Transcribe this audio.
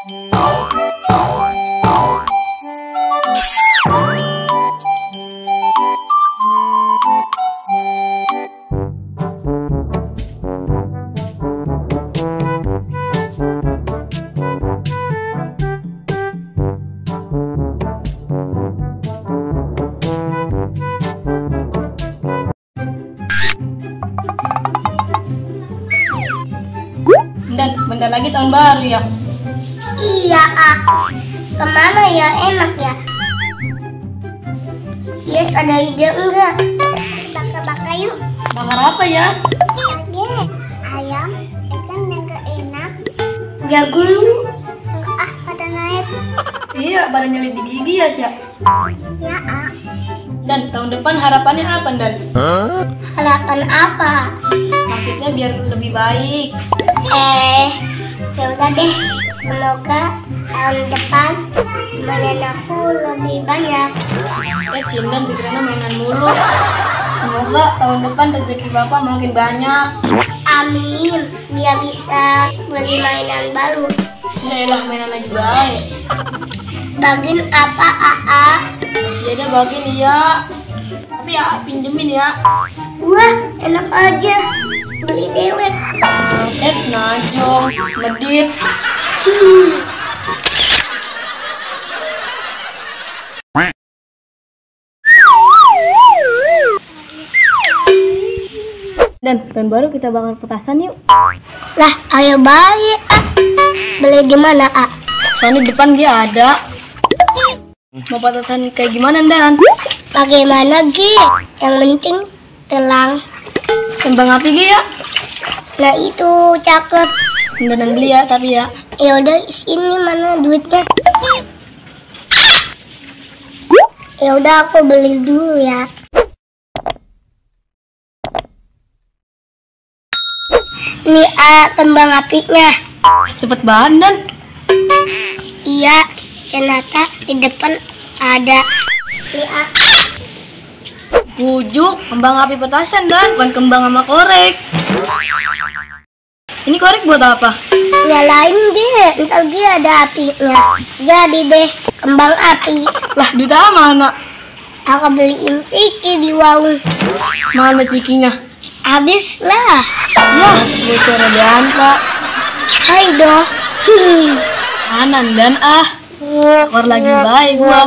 Dan bentar lagi tahun baru ya. Iya, kemana ya enak ya? Yes, ada ide enggak? Bakar-bakar yuk. Bakar apa Yas? Oke, ayam, ikan yang gak enak. Jagung. Pada naik. Iya, pada nyelip di gigi Yas ya. Ya, Dan tahun depan harapannya apa Dan? harapan apa? Maksudnya biar lebih baik. Ya udah deh. Semoga tahun depan mainan aku lebih banyak. Cindan pikirannya mainan mulu. Semoga tahun depan rezeki Bapak makin banyak. Amin. Biar bisa beli mainan baru. Yaelah mainan lagi baik. Bagiin apa, Ya udah bagiin ya. Tapi ya pinjemin ya. Wah, enak aja. Beli dewek. Najong, medit. Dan tahun baru kita bakal petasan yuk. Lah, ayo baik. Beli di mana, Soalnya depan dia ada. Mau petasan kayak gimana Dan? Bagaimana, Gi? Yang penting telang. Kembang api Gi ya? Nah, itu cakep. Dan beli ya tapi ya. Ya udah, ini mana duitnya? Ya udah, aku beli dulu ya. Ini kembang apinya. Cepet banget Dan. Iya, ternyata di depan ada. Ini Bujuk, kembang api petasan Dan, bukan kembang sama korek. Ini korek buat apa? nyalain dia, ntar dia ada apinya. Jadi deh kembang api. Lah duit mana? Aku beliin ciki di warung. Mana cikinya? Habis lah. Ya, bocor dan Pak. Hai doh. Kanan dan skor lagi baik gua.